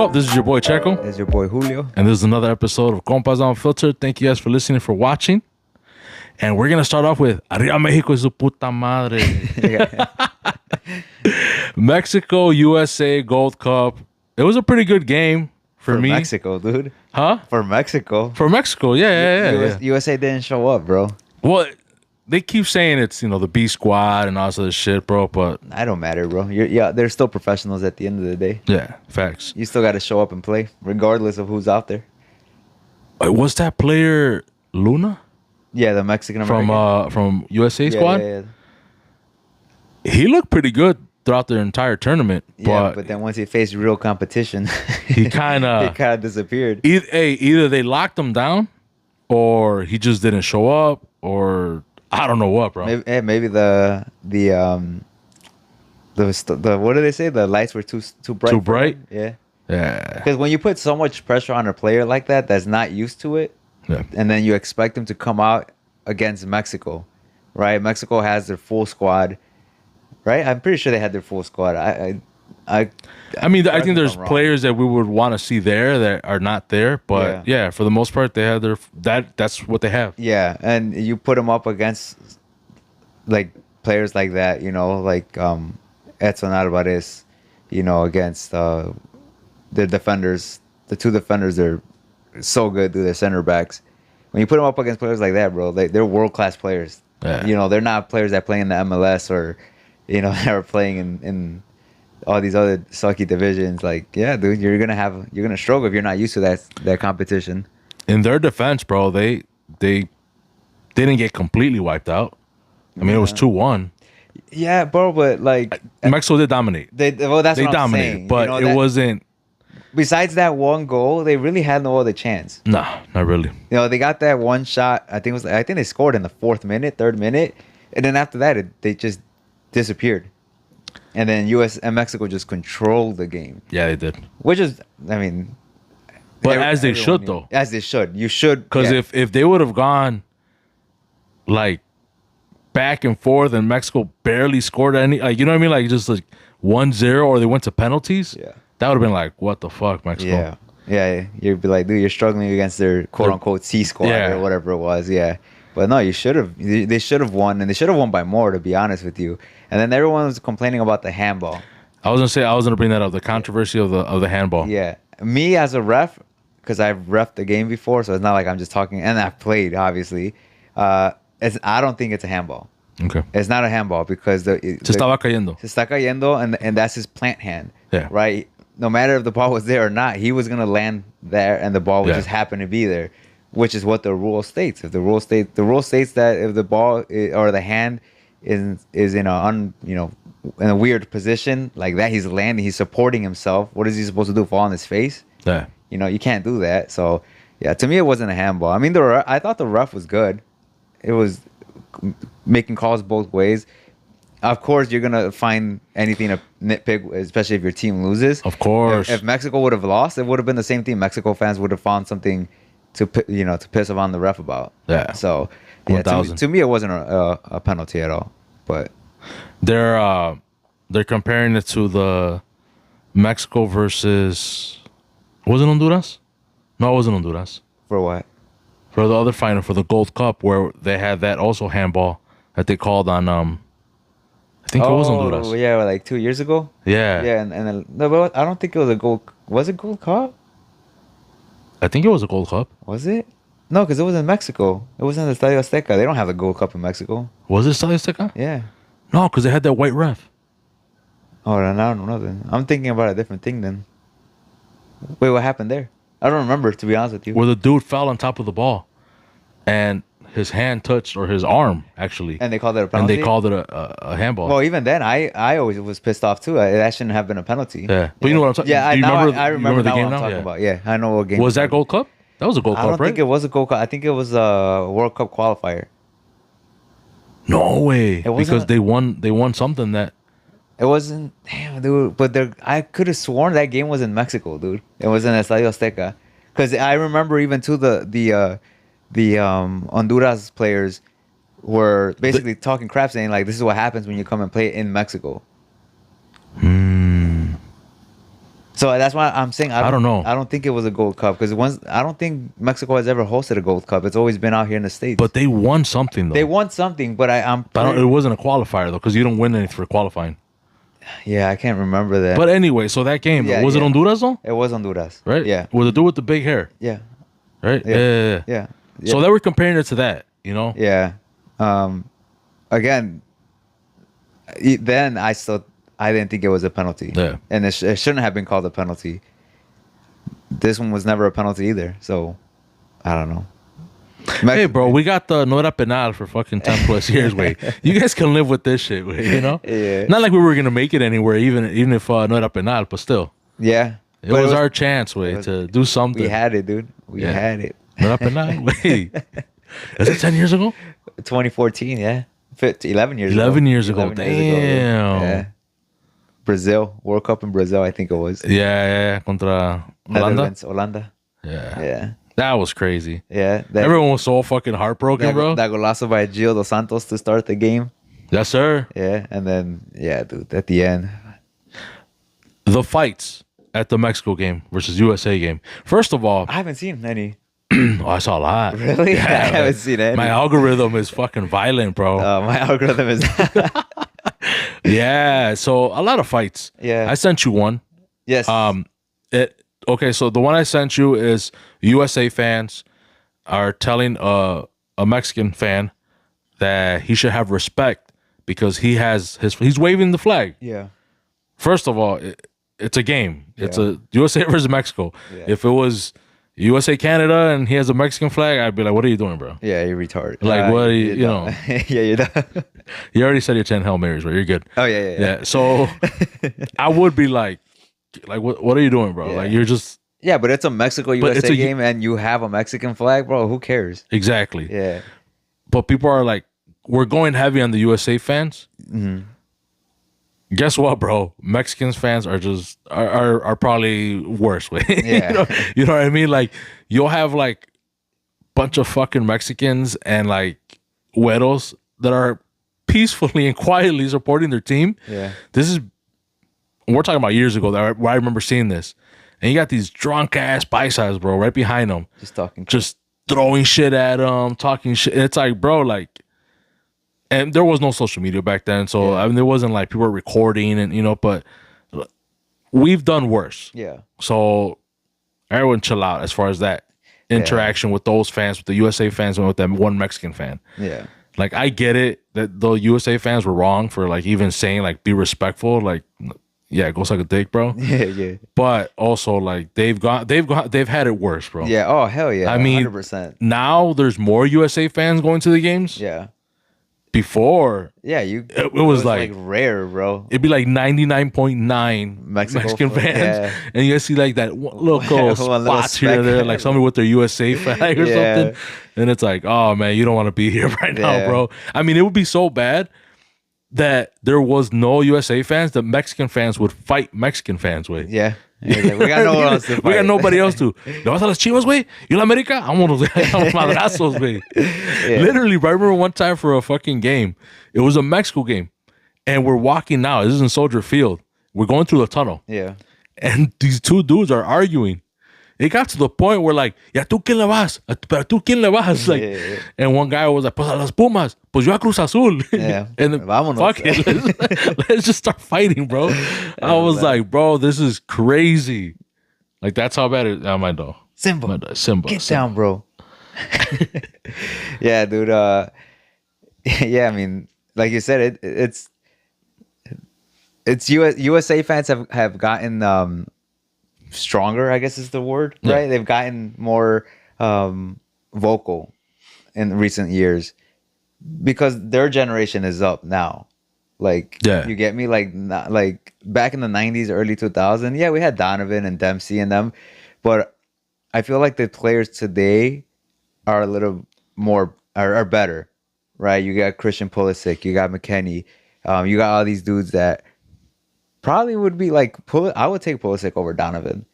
up? This is your boy Checo. This is your boy Julio. And this is another episode of Compas Unfiltered. Thank you guys for listening, for watching. And we're going to start off with Arriba Mexico su puta madre. Mexico, USA, Gold Cup. It was a pretty good game for me. Mexico, dude. Huh? For Mexico. For Mexico, yeah. USA didn't show up, bro. Well, they keep saying it's, the B squad and all this other shit, bro, but I don't matter, bro. They're still professionals at the end of the day. yeah, facts. You still got to show up and play, regardless of who's out there. Was that player Luna Yeah, the Mexican American. from USA squad? Yeah. He looked pretty good throughout the entire tournament, But then once he faced real competition, he kind of disappeared. Either they locked him down, or he just didn't show up, or I don't know what, bro. Maybe the what do they say? The lights were too bright. Too bright? Yeah. Yeah. Because when you put so much pressure on a player like that's not used to it, Yeah. and then you expect them to come out against Mexico, right? Mexico has their full squad, right? I'm pretty sure they had their full squad. I think there's players that we would want to see there that are not there, but yeah, for the most part, they have that's what they have. Yeah, and you put them up against like players like that, like Edson Alvarez, against the defenders. The two defenders are so good, dude. They're center backs. When you put them up against players like that, bro, they're world class players. Yeah. They're not players that play in the MLS or that are playing in all these other sucky divisions. Like, yeah, dude, you're gonna struggle if you're not used to that competition. In their defense, bro, they didn't get completely wiped out. I mean, it was 2-1. Yeah, bro, but like Mexico did dominate. That's what I'm dominated, saying. but it wasn't. Besides that one goal, they really had no other chance. Nah, not really. They got that one shot. I think they scored in the third minute, and then after that, they just disappeared. And then US and Mexico just controlled the game. Yeah, they did. Which is, I mean, but as they should, though. As they should. You should. Because if they would have gone like back and forth and Mexico barely scored any, like, you know what I mean? Like just like 1-0, or they went to penalties. Yeah. That would have been like, what the fuck, Mexico? Yeah. You'd be like, dude, you're struggling against their quote unquote C squad or whatever it was. Yeah. But no, you should have. They should have won, and they should have won by more, to be honest with you. And then everyone was complaining about the handball. I was gonna bring that up, the controversy of the handball. Yeah, me as a ref, because I've reffed the game before, so it's not like I'm just talking. And I've played, obviously. I don't think it's a handball. Okay. It's not a handball because Se estaba cayendo. Se está cayendo, and that's his plant hand. Yeah. Right. No matter if the ball was there or not, he was gonna land there, and the ball would just happen to be there. Which is what the rule states. If the rule states that if the ball or the hand is in in a weird position like that, he's landing, he's supporting himself. What is he supposed to do? Fall on his face? Yeah. You can't do that. So yeah, to me it wasn't a handball. I mean, I thought the ref was good. It was making calls both ways. Of course, you're gonna find anything to nitpick, especially if your team loses. Of course. If Mexico would have lost, it would have been the same thing. Mexico fans would have found something to piss off on the ref about. Yeah. So yeah, to me it wasn't a penalty at all. But they're comparing it to the Mexico versus, was it Honduras? No, it wasn't Honduras. For what? For the other final, for the Gold Cup, where they had that also handball that they called on. I think it was Honduras. Oh yeah, like 2 years ago. Yeah. Yeah, and no, but I don't think it was a gold. Was it Gold Cup? I think it was a Gold Cup. Was it? No, because it was in Mexico. It was in the Estadio Azteca. They don't have the Gold Cup in Mexico. Was it Estadio Azteca? Yeah. No, because they had that white ref. Oh, then I don't know then. I'm thinking about a different thing then. Wait, what happened there? I don't remember, to be honest with you. Where the dude fell on top of the ball, and his hand touched, or his arm, actually. And they called it a penalty? And they called it a handball. Well, even then, I always was pissed off too. That shouldn't have been a penalty. Yeah. But you know what I'm talking about? Yeah, I remember the game what I'm now? talking about. Yeah, I know what game. Was that Gold Cup? That was a Gold Cup, right? I don't think it was a Gold Cup. I think it was a World Cup qualifier. No way. Because they won something that... It wasn't... Damn, dude. But I could have sworn that game was in Mexico, dude. It was in Estadio Azteca. Because I remember even too the Honduras players were basically talking crap, saying like, this is what happens when you come and play in Mexico. So that's why I'm saying I don't know. I don't think it was a Gold Cup because I don't think Mexico has ever hosted a Gold Cup. It's always been out here in the States. But they won something though. They won something, but it wasn't a qualifier though, because you don't win anything for qualifying. Yeah, I can't remember that. But anyway, so that game, was it Honduras though? It was Honduras, right? Yeah, with the dude with the big hair. Yeah, right. Yeah. So they were comparing it to that, you know. Yeah. Again, then I didn't think it was a penalty. Yeah. And it shouldn't have been called a penalty. This one was never a penalty either. So, I don't know. Hey, bro, we got the no era penal for fucking 10 plus years, wait. You guys can live with this shit, wait, you know? Yeah. Not like we were going to make it anywhere, even if no era penal, but still. Yeah. It was our chance, wait, to do something. We had it, dude. We had it. No era penal, wait. Is it 10 years ago? 2014, yeah. 11 years ago. 11 years ago, damn. Yeah. Brazil, World Cup in Brazil, I think it was. Yeah, contra Holanda. Holanda. Yeah. That was crazy. Yeah. Everyone was so fucking heartbroken, bro. That golazo by Gio dos Santos to start the game. Yes, sir. Yeah, and then, dude, at the end. The fights at the Mexico game versus USA game. First of all, I haven't seen any. I saw a lot. Really? Yeah, I haven't seen any. My algorithm is fucking violent, bro. My algorithm is... Yeah, so a lot of fights. Yeah. I sent you one. Yes. Okay, so the one I sent you is USA fans are telling a Mexican fan that he should have respect because he's waving the flag. Yeah. First of all, it's a game. It's Yeah. a USA versus Mexico. Yeah. If it was USA Canada and he has a Mexican flag, I'd be like, "What are you doing, bro?" Yeah, you're retarded. Like, what are you know? Yeah, you're done. You already said your 10 Hail Marys, bro. You're good. Oh, yeah. Yeah. So I would be like what are you doing, bro? Yeah. Like, you're just... Yeah, but it's a Mexico But it's USA a- game and you have a Mexican flag, bro. Who cares? Exactly. Yeah. But people are like, we're going heavy on the USA fans. Mm-hmm. Guess what, bro? Mexicans fans are just are probably worse. Yeah. you know what I mean? Like, you'll have like bunch of fucking Mexicans and like güeros that are peacefully and quietly supporting their team. Yeah. We're talking about years ago where I remember seeing this. And you got these drunk ass paisas, bro, right behind them. Just talking. Just throwing shit at them, talking shit. It's like, bro, like, and there was no social media back then. So, I mean, there wasn't like people were recording and, you know, but we've done worse. Yeah. So, everyone chill out as far as that interaction with those fans, with the USA fans, and with that one Mexican fan. Yeah. Like, I get it that the USA fans were wrong for like even saying like be respectful. Like, yeah, go suck a dick, bro. Yeah. But also like they've had it worse, bro. Yeah. Oh, hell yeah. I mean, 100%. now there's more USA fans going to the games. Yeah. Before, Yeah, it was like rare, bro. it'd be like 99.9 Mexican fans, yeah. and you guys see like that little spots here and there, like somebody with their USA flag or something, and it's like, oh man, you don't want to be here right now, bro. I mean, it would be so bad that there was no USA fans, that Mexican fans would fight Mexican fans with. Yeah. Like, we got no one else to fight. We got nobody else to. ¿Le vas a las Chivas, güey? ¿Y la América? Vámonos, madrazos, güey. Literally, bro, I remember one time for a fucking game. It was a Mexico game. And we're walking now. This is in Soldier Field. We're going through the tunnel. Yeah. And these two dudes are arguing. It got to the point where like, ¿y a tú quién le vas? ¿Pero tú quién le vas? Like, and one guy was like, pues a las Pumas. Pues yo a Cruz Azul. Yeah. And then, Vámonos. fuck it. Let's just start fighting, bro. I was like, bro, this is crazy. Like, that's how bad it is. My dog. Simba. Get down, bro. Yeah, dude. Yeah, I mean, like you said, it's USA fans have gotten stronger, I guess is the word, right? They've gotten more vocal in recent years because their generation is up now. Like, you get me? Like, not, like back in the 90s, early 2000s, yeah, we had Donovan and Dempsey and them, but I feel like the players today are a little more are better, right? You got Christian Pulisic, you got McKennie, you got all these dudes that probably would be like I would take Pulisic over Donovan.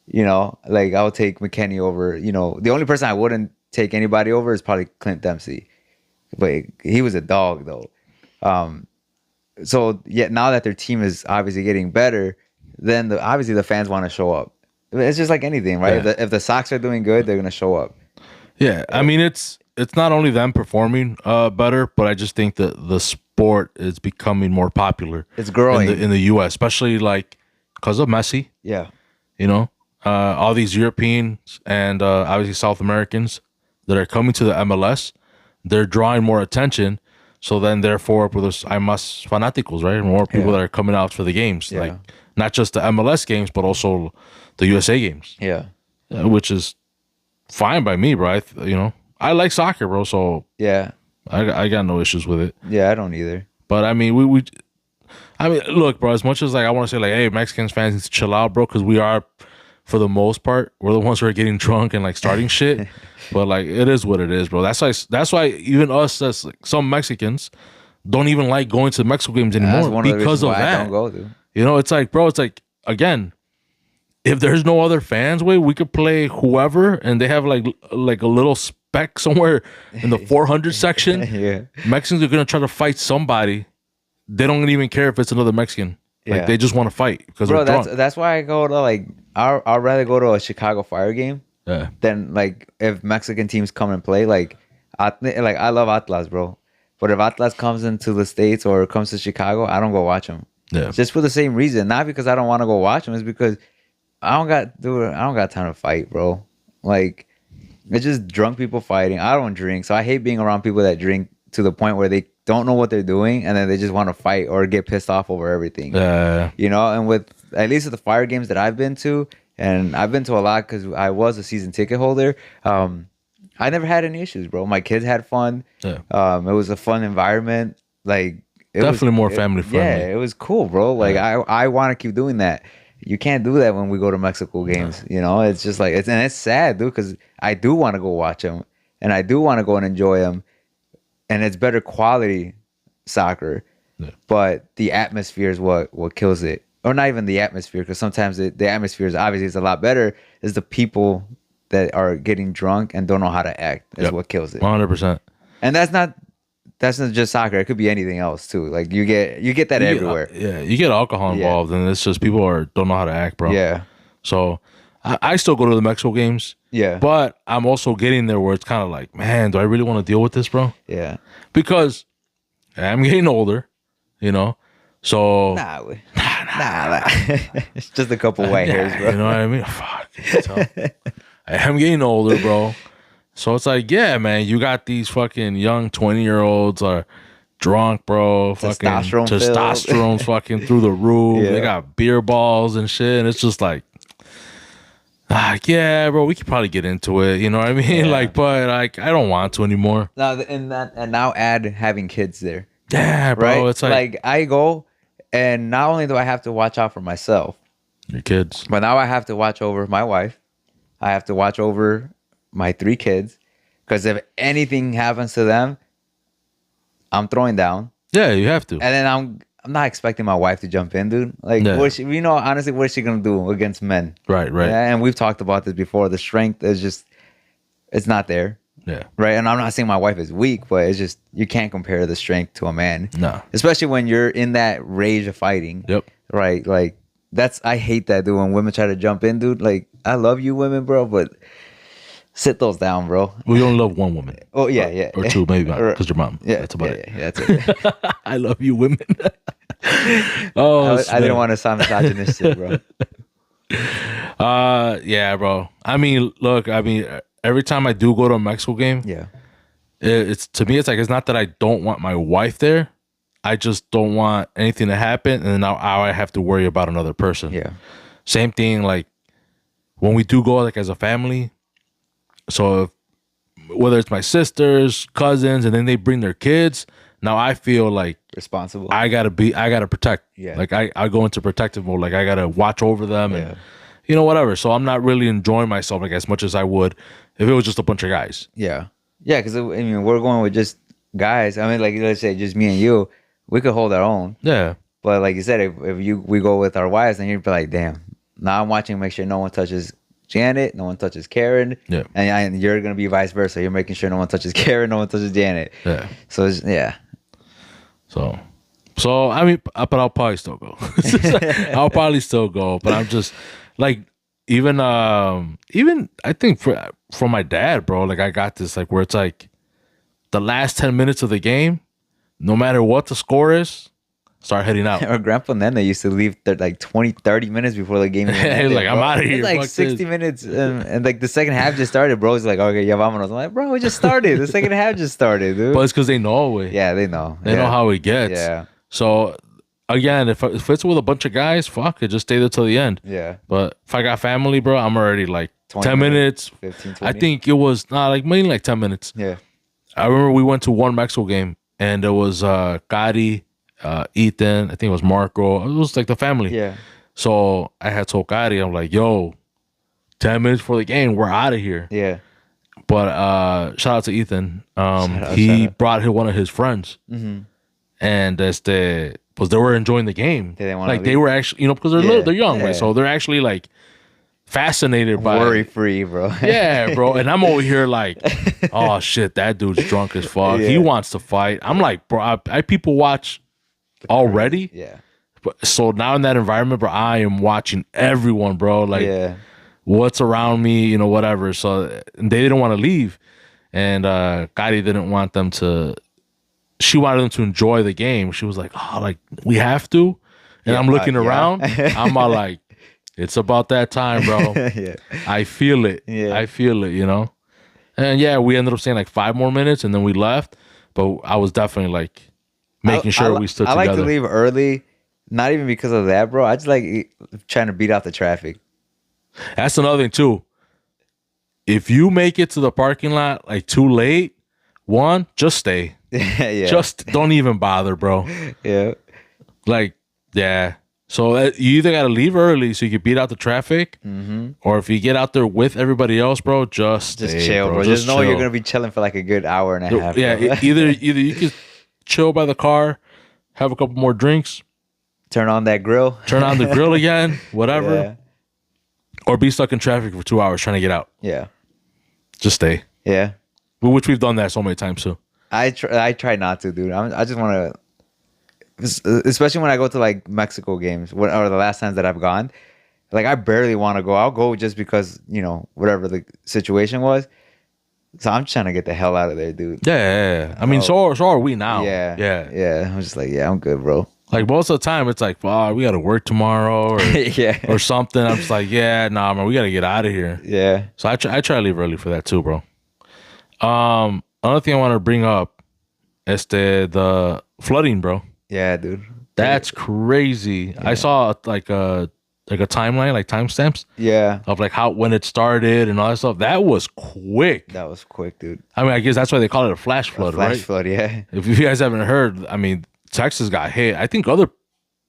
You know, like I would take McKennie over, you know, the only person I wouldn't take anybody over is probably Clint Dempsey. But he was a dog though. So yeah, now that their team is obviously getting better, then obviously the fans want to show up. It's just like anything, right? If the Sox are doing good, they're gonna show up. Yeah, I mean it's not only them performing better, but I just think that the sport is becoming more popular. It's growing in the U.S., especially like because of Messi. Yeah, you know, all these Europeans and obviously South Americans that are coming to the MLS, they're drawing more attention. So then, therefore, pues hay más fanáticos, right? More people that are coming out for the games, like not just the MLS games, but also the USA games. Yeah, which is fine by me, bro. I like soccer, bro. So yeah, I got no issues with it. Yeah, I don't either. But I mean, look, bro. As much as like I want to say, like, hey, Mexicans fans need to chill out, bro, because we are, for the most part, we're the ones who are getting drunk and like starting shit. But like, it is what it is, bro. That's why even us, as like, some Mexicans, don't even like going to Mexico games anymore because of that. I don't go, dude. It's like, bro. It's like, again, if there's no other fans, we could play whoever, and they have like a little speck somewhere in the 400 section. Yeah, Mexicans are gonna try to fight somebody. They don't even care if it's another Mexican. Like they just want to fight because they're drunk. That's why I go to like I'd rather go to a Chicago Fire game than like if Mexican teams come and play. Like I love Atlas, bro. But if Atlas comes into the States or comes to Chicago, I don't go watch them. Yeah, just for the same reason. Not because I don't want to go watch them. It's because I don't got time to fight, bro. Like, it's just drunk people fighting. I don't drink, so I hate being around people that drink to the point where they don't know what they're doing and then they just want to fight or get pissed off over everything. And with at least the Fire games that I've been to, and I've been to a lot because I was a season ticket holder, I never had any issues, bro. My kids had fun. Yeah. It was a fun environment. Like, definitely more family friendly. Yeah, it was cool, bro. Like, I want to keep doing that. You can't do that when we go to Mexico games. It's just like it's sad, dude, because I do want to go watch them and I do want to go and enjoy them, and it's better quality soccer, but the atmosphere is what kills it. Or not even the atmosphere, because sometimes the atmosphere is obviously it's a lot better. Is the people that are getting drunk and don't know how to act is what kills it. 100%. And that's not just soccer. It could be anything else too. Like you get that everywhere. You get alcohol involved, and it's just people don't know how to act, bro. Yeah. So I still go to the Mexico games. Yeah. But I'm also getting there where it's kind of like, man, do I really want to deal with this, bro? Yeah. Because I'm getting older, So nah. It's just a couple white hairs, bro. You know what I mean? Fuck. I'm getting older, bro. So it's like, yeah, man, you got these fucking young 20-year-olds are drunk, bro. Fucking testosterone's fucking through the roof. Yeah. They got beer balls and shit. And it's just like, yeah, bro, we could probably get into it. You know what I mean? Yeah. But I don't want to anymore. Now, and now add having kids there. Yeah, bro. Right? It's like I go, and not only do I have to watch out for myself, your kids, but now I have to watch over my wife. I have to watch over my 3 kids, because if anything happens to them, I'm throwing down. Yeah, you have to. And then I'm not expecting my wife to jump in, dude. Like, honestly, what is she gonna do against men? Right. And we've talked about this before. The strength is just, it's not there. Yeah. Right. And I'm not saying my wife is weak, but it's just, you can't compare the strength to a man. No. Especially when you're in that rage of fighting. Yep. Right. Like, I hate that, dude, when women try to jump in, dude. Like, I love you women, bro, but sit those down, bro. We only love one woman. Oh, yeah. Or 2, maybe not, because your mom. Yeah. That's about it. Yeah, that's it. I love you, women. I didn't want to sound misogynistic, bro. Yeah, bro. I mean, look, every time I do go to a Mexico game, it's to me, it's like, it's not that I don't want my wife there. I just don't want anything to happen, and now I have to worry about another person. Yeah. Same thing, like when we do go, like as a family. So whether it's my sisters, cousins, and then they bring their kids, now I feel like responsible. I gotta protect. Yeah. Like I go into protective mode. Like I gotta watch over them and whatever. So I'm not really enjoying myself like as much as I would if it was just a bunch of guys. Yeah. Yeah, because we're going with just guys. I mean, like, let's say just me and you, we could hold our own. Yeah. But like you said, if we go with our wives, then you'd be like, damn. Now I'm watching, make sure no one touches Janet, no one touches Karen. Yeah. And you're gonna be vice versa. You're making sure no one touches Karen, no one touches Janet. Yeah. So So I mean, but I'll probably still go. I'll probably still go, but I'm just like even I think for my dad, bro. Like I got this like where it's like the last 10 minutes of the game, no matter what the score is, start heading out. Our grandpa Nana used to leave like 20, 30 minutes before the game even ended, like, I'm out of here. It's like 60 minutes and like the second half just started, bro. It's like, okay, yeah, vámonos. I'm like, bro, we just started. The second half just started, dude. But it's because they know it. Yeah, they know. They know how it gets. Yeah. So again, if it's with a bunch of guys, fuck it, just stay there till the end. Yeah. But if I got family, bro, I'm already like 10 minutes. 15, 20. I think it was like mainly like 10 minutes. Yeah. I remember we went to one Mexico game and there was Gotti, Ethan, I think it was Marco. It was like the family. Yeah. So I had told Gotti, I'm like, yo, 10 minutes for the game, we're out of here. Yeah. But shout out to Ethan. He brought one of his friends. Mm-hmm. And because they were enjoying the game. They were actually, because they're young, right? So they're actually like fascinated by worry free, bro. Yeah, bro. And I'm over here like, oh shit, that dude's drunk as fuck. Yeah. He wants to fight. I'm like, bro, I people watch already. Yeah. But so now in that environment, bro, I am watching everyone, bro. Like, what's around me, whatever. So they didn't want to leave, and Gotti didn't want them to. She wanted them to enjoy the game. She was like, oh, like we have to. And I'm looking around. I'm all like, it's about that time, bro. I feel it. I feel it, And we ended up staying like 5 more minutes and then we left. But I was definitely like making sure we stood together. I like to leave early, not even because of that, bro. I just like trying to beat out the traffic. That's another thing too. If you make it to the parking lot like too late, just stay. Just don't even bother, bro. Yeah. Like, yeah. So you either got to leave early so you can beat out the traffic, or if you get out there with everybody else, bro, just stay, chill, bro. Just know you're gonna be chilling for like a good hour and a half. Yeah, either you can chill by the car, have a couple more drinks, turn on that grill, turn on the grill again, whatever, or be stuck in traffic for 2 hours trying to get out. Yeah, just stay. Yeah, which we've done that so many times too. I try not to, dude. I just want to, especially when I go to like Mexico games or the last times that I've gone. Like I barely want to go. I'll go just because whatever the situation was. So I'm trying to get the hell out of there, dude. Yeah. I mean, so are we now. Yeah. I'm just like, I'm good, bro. Like most of the time, it's like, oh, we got to work tomorrow, or or something. I'm just like, man, we got to get out of here. Yeah. So I try to leave early for that too, bro. Another thing I want to bring up is the flooding, bro. Yeah, dude. That's crazy. Yeah. I saw like a timeline, like timestamps. Yeah. Of like when it started and all that stuff. That was quick. That was quick, dude. I mean, I guess that's why they call it a flash flood, right? Flash flood, yeah. If you guys haven't heard, I mean, Texas got hit. I think other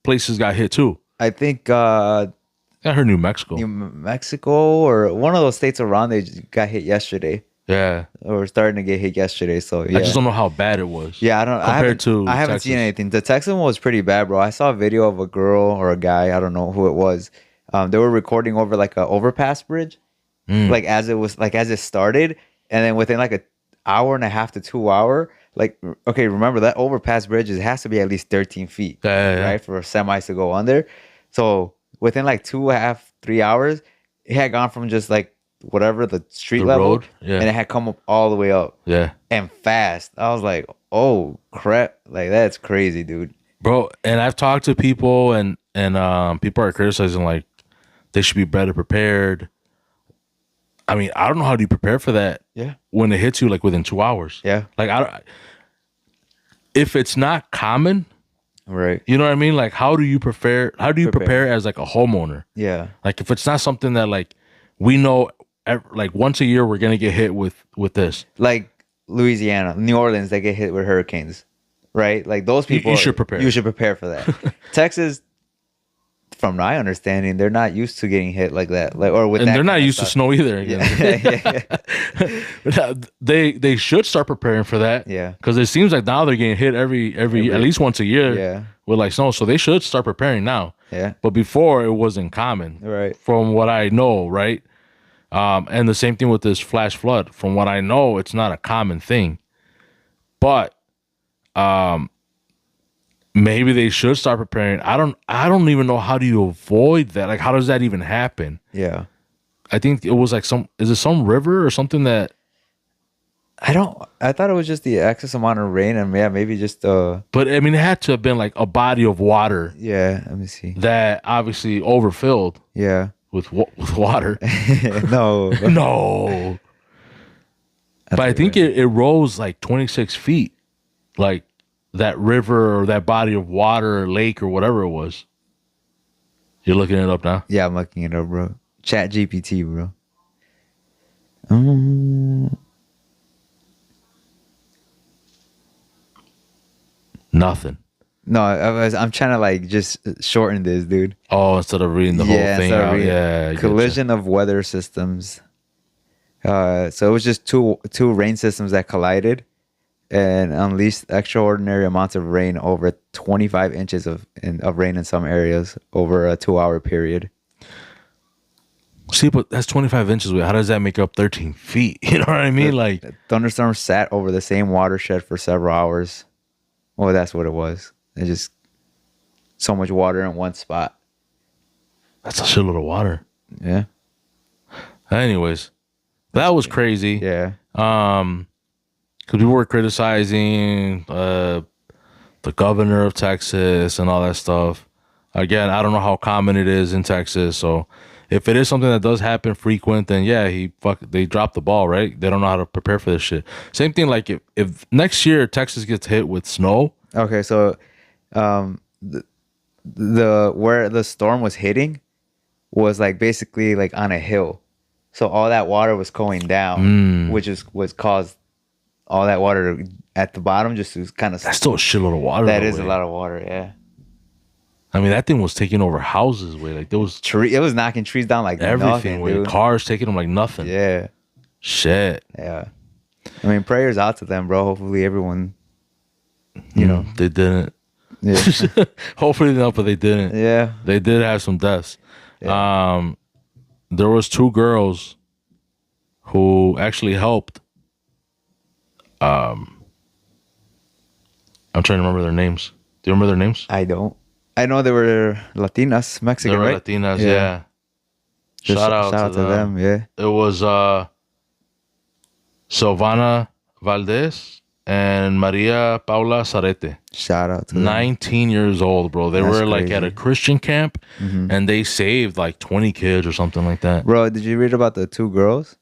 places got hit too. I think I heard New Mexico. New Mexico or one of those states around they got hit yesterday. Yeah, or starting to get hit yesterday. So yeah, I just don't know how bad it was. Yeah, I haven't seen anything. The Texan one was pretty bad, bro. I saw a video of a girl or a guy. I don't know who it was. They were recording over like a overpass bridge, like as it started, and then within like an hour and a half to 2 hour. Like, okay, remember that overpass bridge has to be at least 13 feet, right, for semis to go under. So within like 2.5, 3 hours, it had gone from just like whatever the street level, and it had come up all the way up, and fast. I was like, oh crap, like that's crazy, dude, bro. And I've talked to people, and people are criticizing like they should be better prepared. I mean, I don't know how do you prepare for that. Yeah, when it hits you like within 2 hours. Yeah, like if it's not common, right? You know what I mean? Like, how do you prepare? How do you prepare as like a homeowner? Yeah, like if it's not something that like we know. Like once a year we're gonna get hit with this, like Louisiana, New Orleans, they get hit with hurricanes, right? Like those people, you should prepare. You should prepare for that. Texas, from my understanding, they're not used to getting hit like that, like or with. And that they're not used to snow either. They should start preparing for that. Yeah, because it seems like now they're getting hit every at least once a year. Yeah, with like snow, so they should start preparing now. Yeah, but before it wasn't common, right? From what I know, right. And the same thing with this flash flood. From what I know, it's not a common thing. But maybe they should start preparing. I don't even know how do you avoid that. Like, how does that even happen? Yeah. I think it was like is it some river or something that I thought it was just the excess amount of rain, and yeah, maybe just but I mean it had to have been like a body of water. Yeah, let me see. That obviously overfilled. Yeah. With water. No. No. But I think it rose like 26 feet. Like that river or that body of water or lake or whatever it was. You're looking it up now? Yeah, I'm looking it up, bro. Chat GPT, bro. Nothing. No, I'm trying to like just shorten this, dude. Oh, instead of reading the whole thing out. Yeah. Collision of weather systems. So it was just two rain systems that collided and unleashed extraordinary amounts of rain, over 25 inches of rain in some areas over a 2-hour period. See, but that's 25 inches. How does that make up 13 feet? You know what I mean? The thunderstorm sat over the same watershed for several hours. Well, that's what it was. It's just so much water in one spot. That's a shitload of water. Yeah. Anyways, that was crazy. Yeah. Because we were criticizing the governor of Texas and all that stuff. Again, I don't know how common it is in Texas. So if it is something that does happen frequent, then yeah, they dropped the ball, right? They don't know how to prepare for this shit. Same thing like if next year Texas gets hit with snow. Okay, so the where the storm was hitting was like basically like on a hill. So all that water was going down, which was caused all that water at the bottom just to kind of... That's still a shitload of water. That is a lot of water, yeah. I mean, that thing was taking over houses, way. Like there was it was knocking trees down like everything, nothing, dude. Cars taking them like nothing. Yeah. Shit. Yeah. I mean, prayers out to them, bro. Hopefully everyone, you know. They didn't. Yeah. Hopefully not, but they didn't. Yeah. They did have some deaths. Yeah. There was 2 girls who actually helped. I'm trying to remember their names. Do you remember their names? I don't. I know they were Latinas, Mexican, right? Latinas, yeah. Shout out to them. Yeah. It was Silvana Valdez and Maria Paula Zarete. Shout out to them. 19 years old, bro. They were like crazy. at a Christian camp, and they saved like 20 kids or something like that. Bro, did you read about the 2 girls?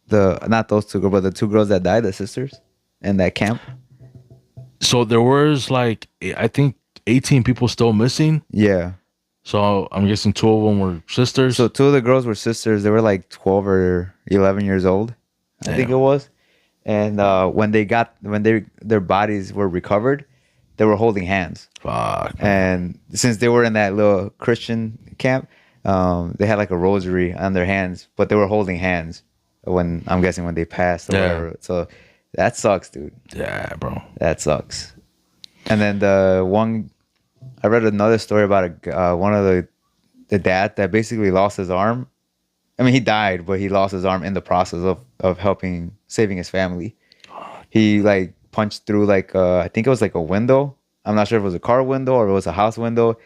Not those 2 girls, but the 2 girls that died, the sisters, in that camp? So there was like, I think 18 people still missing. Yeah. So I'm guessing 2 of them were sisters. So 2 of the girls were sisters. They were like 12 or 11 years old, I think it was. And when their bodies were recovered, they were holding hands. Fuck. And since they were in that little Christian camp, they had like a rosary on their hands, but they were holding hands when they passed or whatever. So that sucks, dude. Yeah, bro. That sucks. And then I read another story about one of the dad that basically lost his arm. I mean, he died, but he lost his arm in the process of saving his family. He like punched through like I think it was like a window. I'm not sure if it was a car window or it was a house window,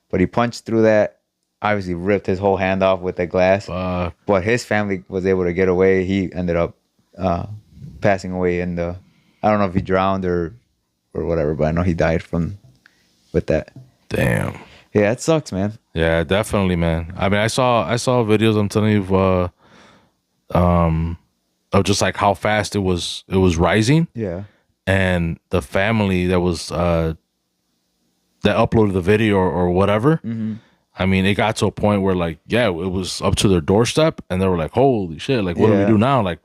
but he punched through that. Obviously, ripped his whole hand off with the glass. But his family was able to get away. He ended up passing away I don't know if he drowned or whatever, but I know he died with that. Damn. Yeah, it sucks, man. Yeah, definitely, man. I mean, I saw videos. I'm telling you, of just like how fast it was rising. Yeah. And the family that was that uploaded the video or whatever. Mm-hmm. I mean, it got to a point where like, yeah, it was up to their doorstep, and they were like, "Holy shit! Like, what do we do now? Like,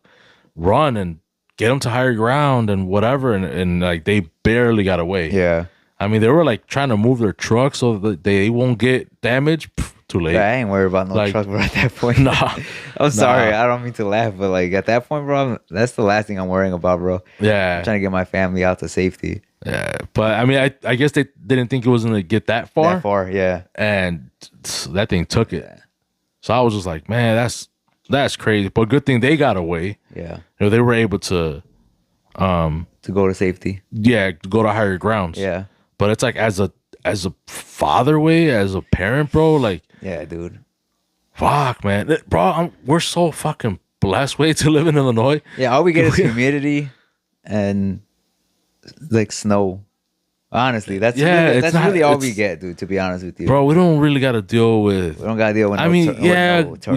run and get them to higher ground and whatever." And like, they barely got away. Yeah. I mean, they were like trying to move their truck so that they won't get damaged. Too late. I ain't worried about no truck, bro, at that point. Nah. I'm sorry. I don't mean to laugh, but like at that point, bro, that's the last thing I'm worrying about, bro. Yeah. I'm trying to get my family out to safety. Yeah. But I mean, I guess they didn't think it was going to get that far. That far, yeah. And that thing took it. Yeah. So I was just like, man, that's crazy. But good thing they got away. Yeah. You know, they were able to go to safety. Yeah, go to higher grounds. Yeah. But it's like as a father way, as a parent, bro. Like, yeah, dude. Fuck, man, bro. We're so fucking blessed way to live in Illinois. Yeah, all we get is humidity and like snow. Honestly, that's really all we get, dude. To be honest with you, bro, we don't really got to deal with. We don't got to deal with. I mean, we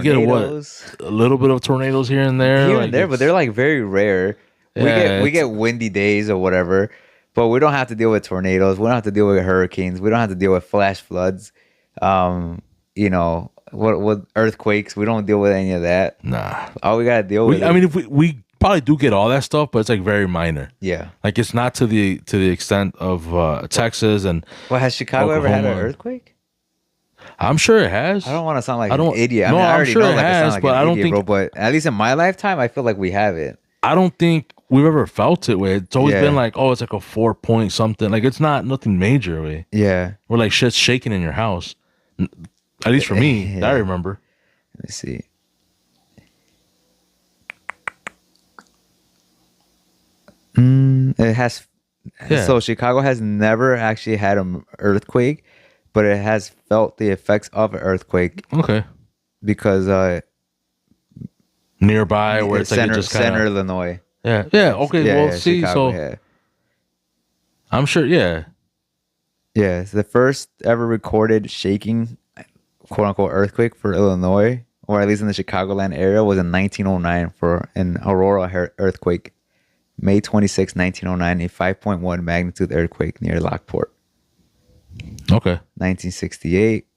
get a little bit of tornadoes here and there, but they're like very rare. We get windy days or whatever, but we don't have to deal with tornadoes. We don't have to deal with hurricanes. We don't have to deal with flash floods. You know what earthquakes? We don't deal with any of that. Nah, all we gotta deal with. I mean, if we probably do get all that stuff, but it's like very minor. Yeah, like it's not to the extent of Texas and. Well, has Chicago ever had an earthquake? I'm sure it has. I don't want to sound like an idiot. I mean, I already know like I sound like an idiot, bro. But at least in my lifetime, I feel like we have it. I don't think we've ever felt it way. It's always been like, oh, it's like a 4 point something. Like it's nothing major way. Yeah, we're like shit's shaking in your house. At least for me, that I remember. Let me see. It has. Yeah. So Chicago has never actually had an earthquake, but it has felt the effects of an earthquake. Okay. Because nearby, where it's center, like it just kinda, center Illinois. Yeah. Yeah. Okay. Yeah, well, see, Chicago, so I'm sure. Yeah. Yeah, it's the first ever recorded shaking, quote unquote, earthquake for Illinois, or at least in the Chicagoland area, was in 1909 for an Aurora earthquake. May 26, 1909, a 5.1 magnitude earthquake near Lockport. Okay. 1968,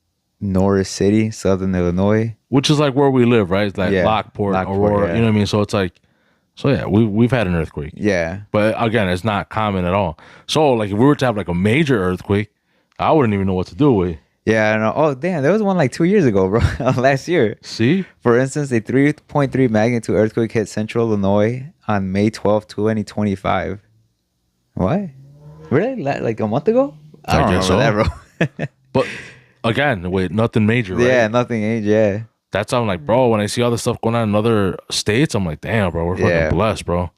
Norris City, Southern Illinois. Which is like where we live, right? It's like Lockport, Aurora, you know what I mean? So it's like, we've had an earthquake. Yeah. But again, it's not common at all. So like if we were to have like a major earthquake, I wouldn't even know what to do with. Yeah, I know. Oh, damn. There was one like 2 years ago, bro. Last year. See? For instance, a 3.3 magnitude earthquake hit central Illinois on May 12, 2025. What? Really? Like a month ago? I don't remember that, bro. But again, wait, nothing major, right? Yeah, nothing major, yeah. That's how I'm like, bro, when I see all this stuff going on in other states, I'm like, damn, bro, we're fucking blessed, bro.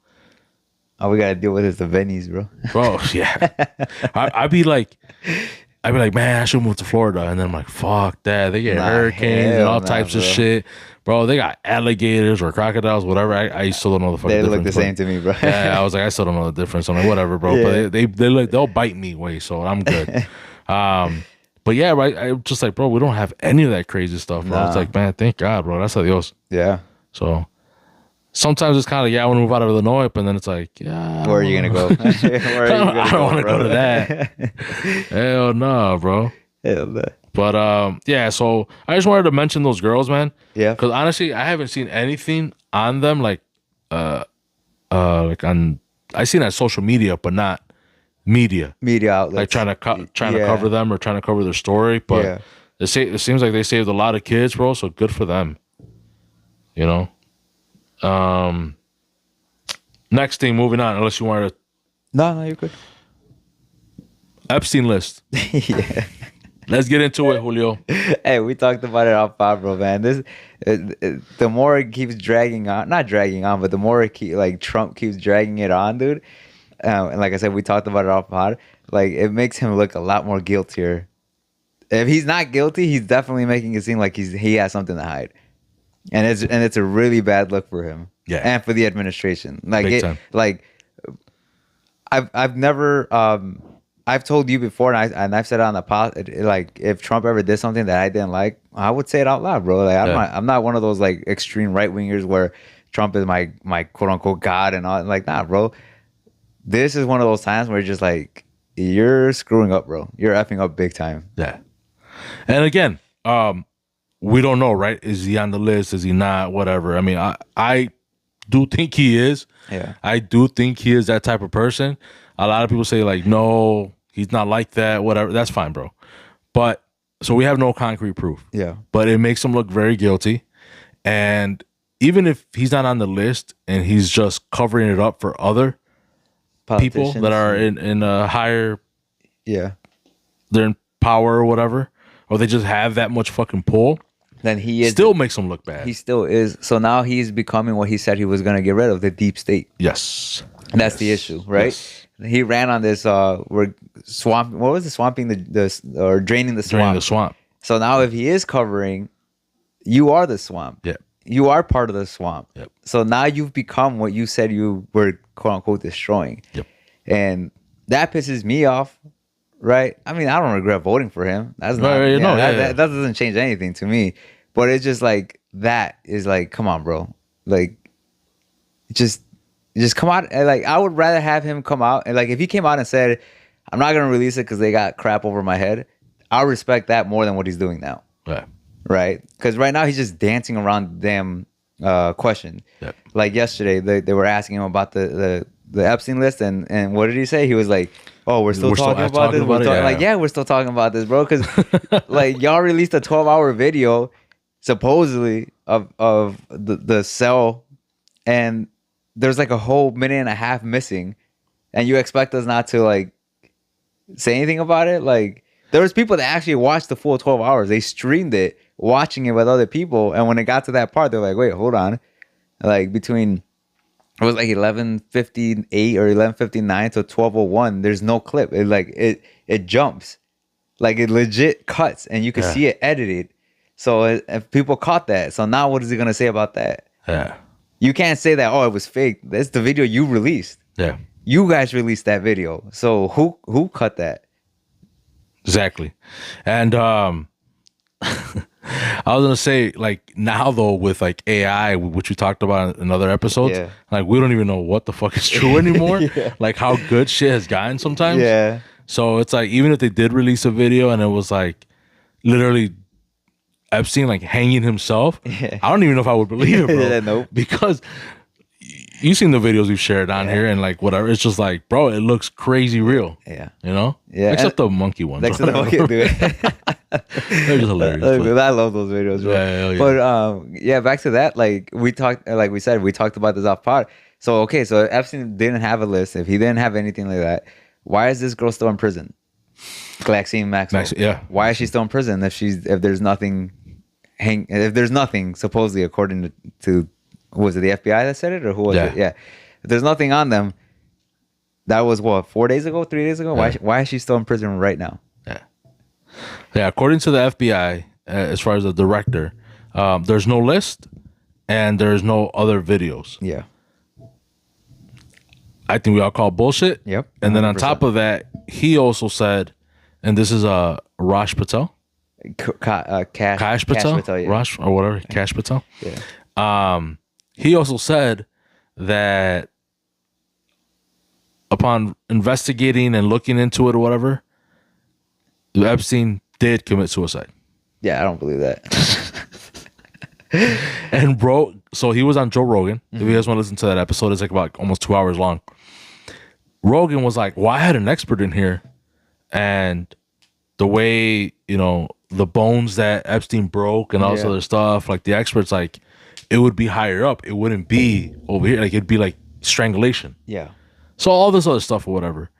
All we got to deal with is the Vennies, bro. Bro, yeah. I'd be like, man, I should move to Florida. And then I'm like, fuck that. They get hurricanes and all types of shit. Bro, they got alligators or crocodiles, whatever. I still don't know the fucking difference. They look the same to me, bro. Yeah, I was like, I still don't know the difference. I'm like, whatever, bro. Yeah. But they'll bite me way, so I'm good. But yeah, right. I'm just like, bro, we don't have any of that crazy stuff, bro. It's like, man, thank God, bro. That's adios. Yeah. So sometimes it's kind of, I want to move out of Illinois, but then it's like, yeah. Where are you going to go? I don't want to go to that. Hell no, bro. Hell no. But yeah, so I just wanted to mention those girls, man. Yeah. Because honestly, I haven't seen anything on them like on, I seen it on social media, but not media outlets, like trying to cover them or trying to cover their story. But it seems like they saved a lot of kids, bro. So good for them. You know. Next thing, moving on. Unless you wanted to. No, you're good. Epstein list. Yeah. Let's get into it, Julio. Hey, we talked about it off pod, bro, man. The more it keeps dragging on, not dragging on, but the more Trump keeps dragging it on, dude. And like I said, we talked about it off pod. Like, it makes him look a lot more guiltier. If he's not guilty, he's definitely making it seem like he has something to hide, and it's a really bad look for him. Yeah, and for the administration. I've never I've told you before, and I've said it on the pod. Like, if Trump ever did something that I didn't like, I would say it out loud, bro. Like, I'm not one of those like extreme right wingers where Trump is my quote unquote god and all. Like, nah, bro. This is one of those times where you're just like, you're screwing up, bro. You're effing up big time. Yeah. And again, we don't know, right? Is he on the list? Is he not? Whatever. I mean, I do think he is. Yeah. I do think he is that type of person. A lot of people say like, no, he's not like that. Whatever. That's fine, bro. But so we have no concrete proof. Yeah. But it makes him look very guilty. And even if he's not on the list and he's just covering it up for other people that are in a higher, they're in power or whatever, or they just have that much fucking pull, then he is still makes him look bad. He still is. So now he's becoming what he said he was going to get rid of, the deep state. Yes. That's the issue, right? Yes. He ran on this we're swamp. What was it? Swamping the or draining the swamp. Draining the swamp. So now if he is covering, you are the swamp. Yeah. You are part of the swamp. Yep. So now you've become what you said you were, quote unquote, destroying. Yep. And that pisses me off, right? I mean, I don't regret voting for him. That's not, that doesn't change anything to me. But it's just like, that is like, come on, bro. Like, just come out. Like, I would rather have him come out. And like, if he came out and said, I'm not going to release it because they got crap over my head, I'll respect that more than what he's doing now. Yeah. Right? Because right now he's just dancing around the damn question. Yep. Like yesterday, they were asking him about the Epstein list, and what did he say? He was like, "Oh, we're still talking about this." Like, yeah, we're still talking about this, bro. Because like y'all released a 12-hour video, supposedly of the cell, and there's like a whole minute and a half missing, and you expect us not to like say anything about it? Like, there was people that actually watched the full 12 hours. They streamed it, watching it with other people. And when it got to that part, they're like, wait, hold on. Like between, it was like 11:58 or 11:59 to 12:01. There's no clip. It jumps. Like it legit cuts and you can see it edited. So if people caught that. So now what is he going to say about that? Yeah. You can't say that, oh, it was fake. That's the video you released. Yeah. You guys released that video. So who cut that? Exactly. And I was gonna say, like, now though, with like AI, which we talked about in other episodes, like we don't even know what the fuck is true anymore. Like how good shit has gotten sometimes. Yeah. So it's like, even if they did release a video and it was like literally Epstein like hanging himself, I don't even know if I would believe it, bro. Nope. Because you've seen the videos we've shared on here and like whatever. It's just like, bro, it looks crazy real. Yeah. You know? Yeah. Except the monkey ones. Except the monkey, dude. They're just hilarious. I love those videos, bro. But back to that. Like we talked, like we said, we talked about this off pod. So okay, so Epstein didn't have a list. If he didn't have anything like that, why is this girl still in prison? Maxine Maxwell. Yeah. Why is she still in prison if there's nothing supposedly according to was it the FBI that said it or who was it? Yeah. If there's nothing on them, that was what, 3 days ago? Why is she still in prison right now? Yeah. According to the FBI, as far as the director, there's no list and there's no other videos. Yeah. I think we all call bullshit. Yep. 100%. And then on top of that, he also said, and this is Raj Patel. Cash Patel, yeah. Raj or whatever, Cash Patel. Yeah. He also said that upon investigating and looking into it or whatever, Epstein did commit suicide. Yeah, I don't believe that. And bro, so he was on Joe Rogan. If you guys want to listen to that episode, it's like about almost 2 hours long. Rogan was like, well, I had an expert in here, and the way, you know, the bones that Epstein broke and all this other stuff, like the experts, like, it would be higher up. It wouldn't be over here. Like, it'd be like strangulation. Yeah. So all this other stuff or whatever.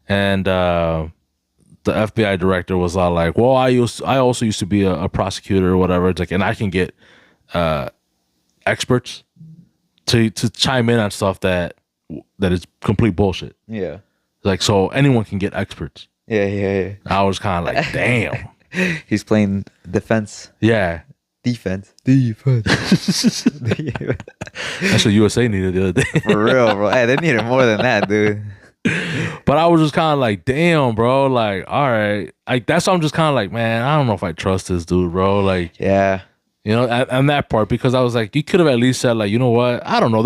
And the FBI director was all like, well, I also used to be a prosecutor or whatever. It's like, and I can get experts to chime in on stuff that is complete bullshit. Yeah. Like, so anyone can get experts. Yeah. I was kind of like, damn. He's playing defense. Yeah. Defense. That's what USA needed the other day. For real, bro. Hey, they needed more than that, dude. But I was just kind of like, damn, bro. Like, all right. Like, that's why I'm just kind of like, man, I don't know if I trust this dude, bro. Like, yeah. You know, and that part, because I was like, you could have at least said, like, you know what? I don't know.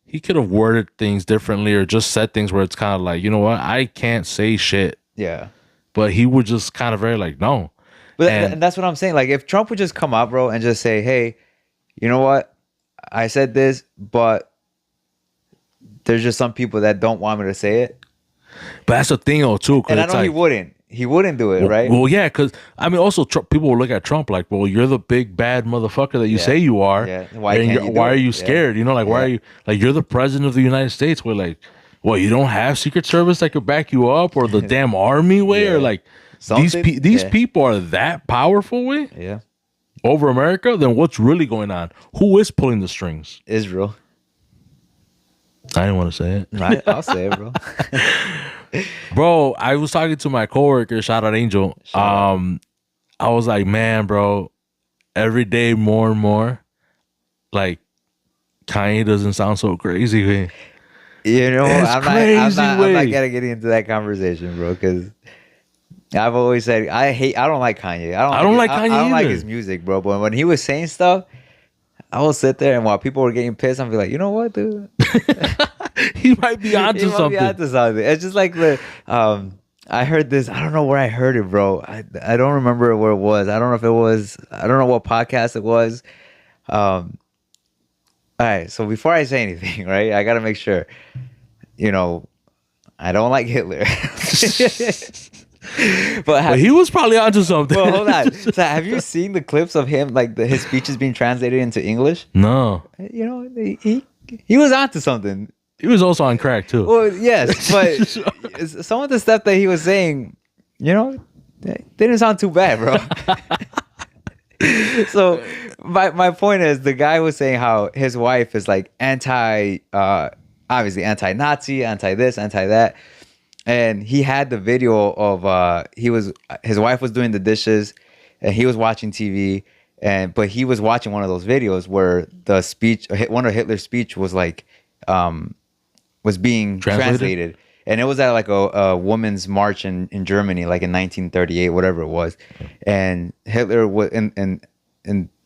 He could have worded things differently or just said things where it's kind of like, you know what? I can't say shit. Yeah. But he would just kind of very like, no. But and that's what I'm saying. Like, if Trump would just come out, bro, and just say, hey, you know what? I said this, but there's just some people that don't want me to say it. But that's the thing, though, too. And I know he wouldn't. He wouldn't do it, right? Well, yeah, because, I mean, also, people will look at Trump like, well, you're the big, bad motherfucker that you say you are. Yeah. Why are you scared? You know, like, why are you, like, you're the president of the United States. We're like, well, you don't have Secret Service that could back you up, or the damn army way, or like, these people are that powerful way? Yeah. Over America? Then what's really going on? Who is pulling the strings? Israel. I didn't want to say it. Right, I'll say it, bro. Bro, I was talking to my coworker, shout out Angel. I was like, man, bro, every day more and more, like Kanye doesn't sound so crazy, man. You know, I'm not getting into that conversation, bro, because I've always said I don't like Kanye. I don't like Kanye. I don't like his music, bro. But when he was saying stuff, I will sit there and while people were getting pissed, I'm be like, you know what, dude? He might be onto something. It's just like I heard this. I don't know where I heard it, bro. I don't remember where it was. I don't know if it was. I don't know what podcast it was. All right. So before I say anything, right, I gotta make sure. You know, I don't like Hitler. But he was probably onto something. Well, hold on. So have you seen the clips of him, like his speeches being translated into English? No. You know, he was onto something. He was also on crack too. Well, yes, but some of the stuff that he was saying, you know, didn't sound too bad, bro. So my point is, the guy was saying how his wife is like obviously anti-Nazi, anti-this, anti-that. And he had the video of his wife was doing the dishes and he was watching TV, but he was watching one of those videos where the speech, one of Hitler's speech was like was being translated. And it was at like a women's march in Germany, like in 1938, whatever it was. And Hitler was and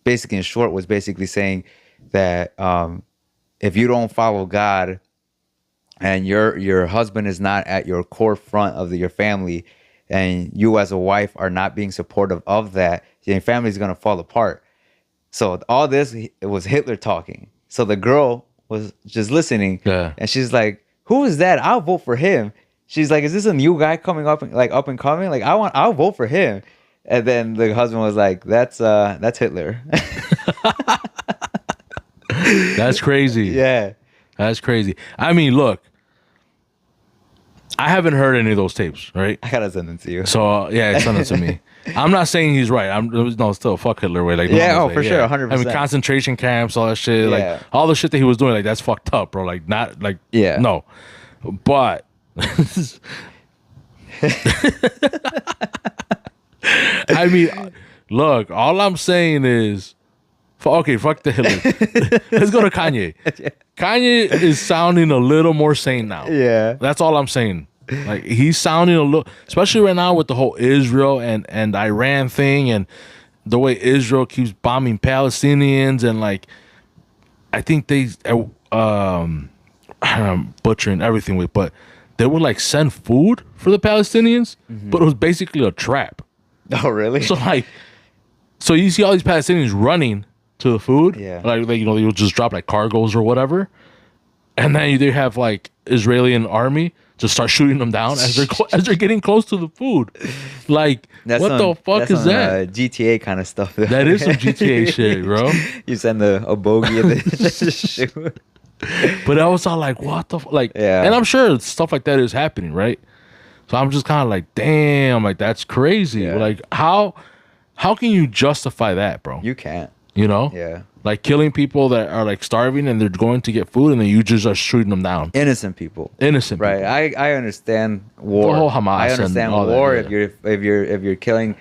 basically in short was basically saying that if you don't follow God, and your husband is not at your core front of your family, and you as a wife are not being supportive of that, your family is going to fall apart. So all this, it was Hitler talking. So the girl was just listening, and she's like, "Who is that? I'll vote for him." She's like, "Is this a new guy coming up, like up and coming? Like I'll vote for him." And then the husband was like, "That's Hitler." That's crazy. Yeah. That's crazy. I mean, look, I haven't heard any of those tapes, right? I gotta send them to you. So yeah, send them to me. I'm not saying he's right. Still fuck Hitler way. Like for sure, 100%. I mean, concentration camps, all that shit, like all the shit that he was doing, like that's fucked up, bro. Like not like no, but I mean, look, all I'm saying is. Fuck the Hitler. Let's go to Kanye. Kanye is sounding a little more sane now. Yeah. That's all I'm saying. Like he's sounding a little, especially right now with the whole Israel and Iran thing and the way Israel keeps bombing Palestinians and like, I think they, I'm butchering everything with, but they would like send food for the Palestinians, but it was basically a trap. Oh, really? So you see all these Palestinians running to the food, like you know, they'll just drop like cargoes or whatever, and then they have like Israeli army just start shooting them down as they're getting close to the food. Like what the fuck is that? GTA kind of stuff. That is some GTA shit, bro. You send a bogey and then shoot. But I was all like, what the like? Yeah. And I'm sure stuff like that is happening, right? So I'm just kind of like, damn, like that's crazy. Yeah. Like how can you justify that, bro? You can't. You know? Yeah. Like killing people that are like starving and they're going to get food and then you just are shooting them down. Innocent people. Right. I understand war. The whole Hamas. I understand war that, if you're killing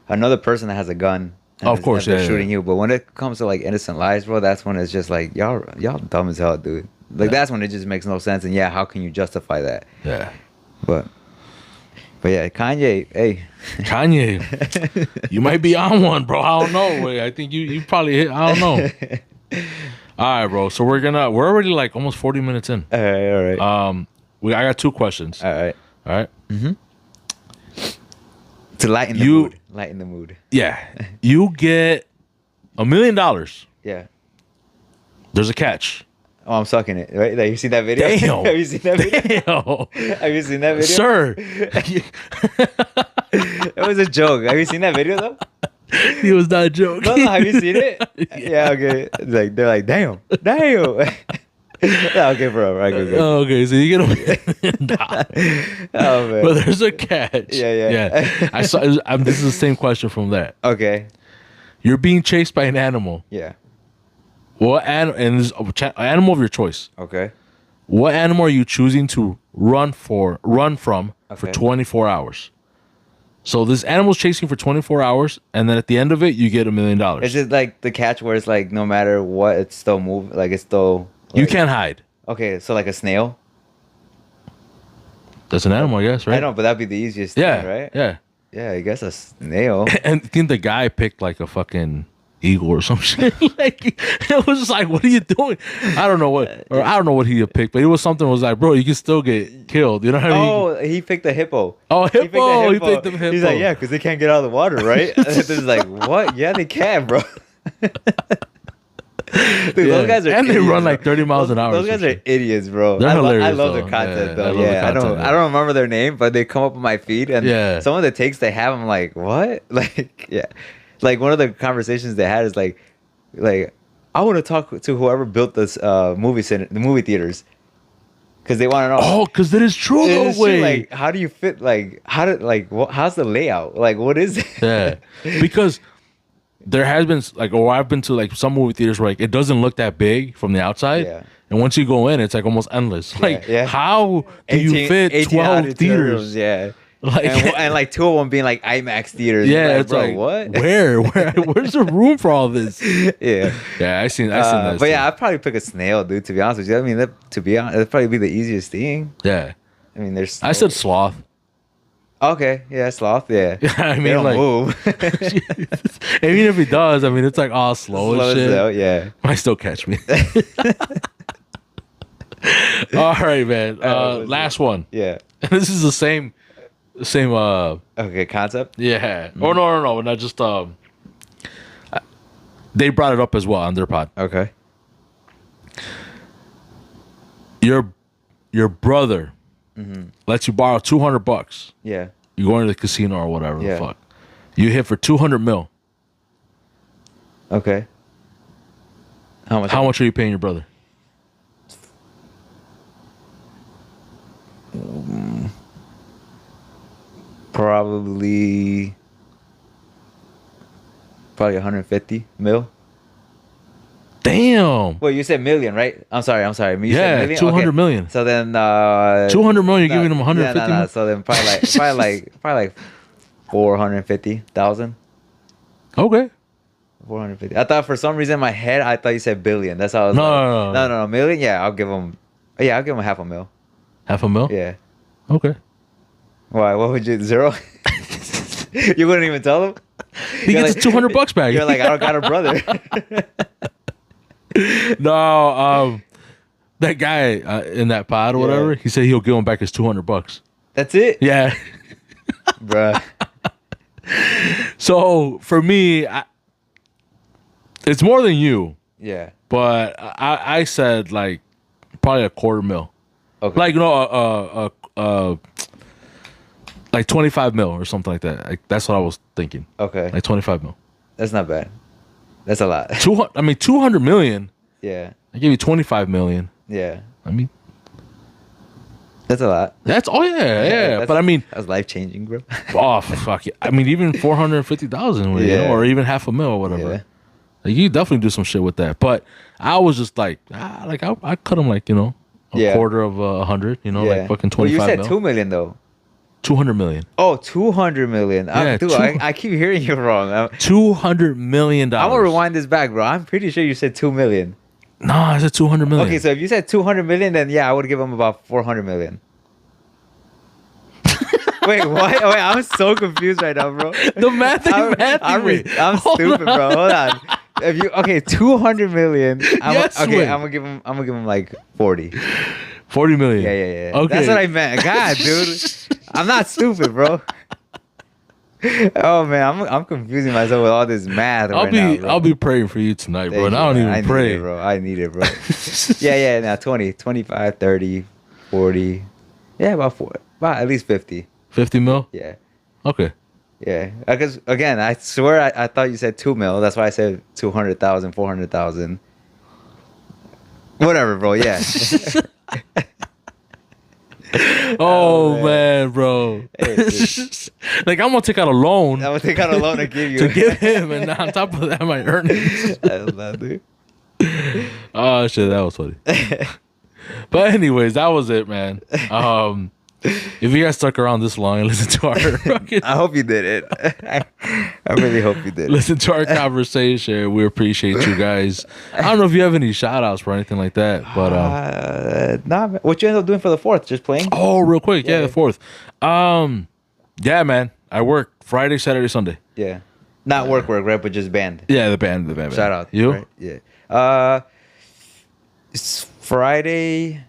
another person that has a gun. Of course, they're shooting you. But when it comes to like innocent lives, bro, that's when it's just like y'all dumb as hell, dude. Like that's when it just makes no sense. And how can you justify that? Yeah. But yeah, Kanye, hey. Kanye, you might be on one, bro. I don't know. I think you probably hit. I don't know. All right, bro. So we're already like almost 40 minutes in. All right. I got 2 questions. All right. Mm-hmm. To lighten the mood. Yeah. You get $1 million. Yeah. There's a catch. Oh, I'm sucking it, right? Like, you seen that video? Damn. Have you seen that video? Damn. Have you seen that video? Sir. It was a joke. Have you seen that video, though? It was not a joke. No, have you seen it? Yeah, okay. Like, they're like, damn. Okay, bro. Right, good. Oh, okay, so you get Oh, man. But there's a catch. Yeah. I saw. This is the same question from that. Okay. You're being chased by an animal. Yeah. What animal? And this animal of your choice. Okay. What animal are you choosing to run from for 24 hours? So this animal's chasing for 24 hours, and then at the end of it, you get $1 million. It's just like the catch where it's like no matter what, it's still moving. Like it's still. Like, you can't hide. Okay, so like a snail. That's an animal, I guess, right? I know, but that'd be the easiest thing, right? Yeah. Yeah, I guess a snail. And I think the guy picked like a fucking eagle or some shit. Like it was just like, what are you doing? I don't know what he had picked, but it was something that was like, bro, you can still get killed. You know what I mean? Oh, he picked the hippo. Oh, hippo. He picked the hippo. He's like, yeah, because they can't get out of the water, right? And it's like, what? Yeah, they can, bro. Dude, those guys are and idiots, they run like 30 miles an hour. Those guys are idiots, bro. They're hilarious. I love their content though. I don't remember their name, but they come up on my feed, and some of the takes they have, I'm like, what? Like, yeah, like one of the conversations they had is like I want to talk to whoever built this the movie theaters. Because they want to know. Oh, because that is true. No way. Like, how do you fit? Like, how's the layout? Like, what is it? Yeah, because there has been like, or I've been to like some movie theaters where like it doesn't look that big from the outside, and once you go in, it's like almost endless. Like, how do you fit 12 theaters? Yeah. Like and like 2 of them being like IMAX theaters. Yeah, like, it's bro, like what? Where's the room for all this? Yeah, I seen that. But yeah, I'd probably pick a snail, dude. To be honest with you, I mean, to be honest, it'd probably be the easiest thing. Yeah, I mean, there's. I said sloth. Okay, yeah, sloth. Yeah, I mean, they don't like, move. Even if he does, I mean, it's like all slow and shit. Slow, yeah, might still catch me. All right, man. Last one. Yeah, this is the same. Okay, concept. Yeah. Oh no, not just they brought it up as well on their pod. Okay. Your brother lets you borrow $200. Yeah. You go into the casino or whatever the fuck. You hit for 200 mil. Okay. How much are you paying your brother? Probably 150 mil. Damn. Well, you said million, right? I'm sorry. You said million? 200 million. So then 200 million, you're giving him 150 million? So then probably like 450,000. Okay. 450. I thought for some reason in my head I thought you said billion. That's how I was no, million. Yeah, I'll give him half a mil. Half a mil? Yeah. Okay. Why? What would you 0? You wouldn't even tell him? He gets like, $200 back. You're like, I don't got a brother. No, that guy in that pod or whatever, he said he'll give him back his $200. That's it? Yeah. Bruh. So for me, it's more than you. Yeah. But I said like probably $250,000. Okay. Like like 25 mil or something like that. Like, that's what I was thinking. Okay. Like 25 mil. That's not bad. That's a lot. 200 million. Yeah. I give you 25 million. Yeah. I mean, that's a lot. That's but I mean, that's life changing, bro. Oh fuck yeah. I mean, even 450,000, or even $500,000 or whatever. Yeah. Like, you definitely do some shit with that. But I was just like, I cut him like a quarter of 100. Like fucking 25. Well, you said 2 million though. 200 million. Oh, 200 million. Yeah, dude, I keep hearing you wrong. $200 million. I'm gonna rewind this back, bro. I'm pretty sure you said 2 million. No, I said 200 million. Okay, so if you said 200 million, then yeah, I would give him about 400 million. Wait, what? Wait, I'm so confused right now, bro. The math I'm stupid, bro. Hold on. If you 200 million. I'm gonna give him like 40. 40 million. Yeah. Okay. That's what I meant. God, dude. I'm not stupid, bro. Oh man, I'm confusing myself with all this math I'll be praying for you tonight, bro. And I don't even pray. I need it, bro. Yeah. Now 20, 25, 30, 40. Yeah, about at least 50. 50 mil? Yeah. Okay. Yeah. Because again, I swear I thought you said 2 mil. That's why I said 200,000, 400,000. Whatever, bro. Yeah. Oh man, bro. Hey, like, I'm gonna take out a loan. I'm gonna take out a loan to give you. To give him, and on top of that, my earnings. I love that, dude. Oh shit, that was funny. But anyways, that was it, man. If you guys stuck around this long and listened to our I hope you did it. I really hope you did. Listen to our conversation. We appreciate you guys. I don't know if you have any shout outs or anything like that, but nah, man. What you end up doing for the 4th? Just playing? Oh, real quick, yeah, the 4th. Yeah, man. I work Friday, Saturday, Sunday. Yeah. Not work, right? But just band. Yeah, the band. Shout out. You? Right? Yeah. It's Friday.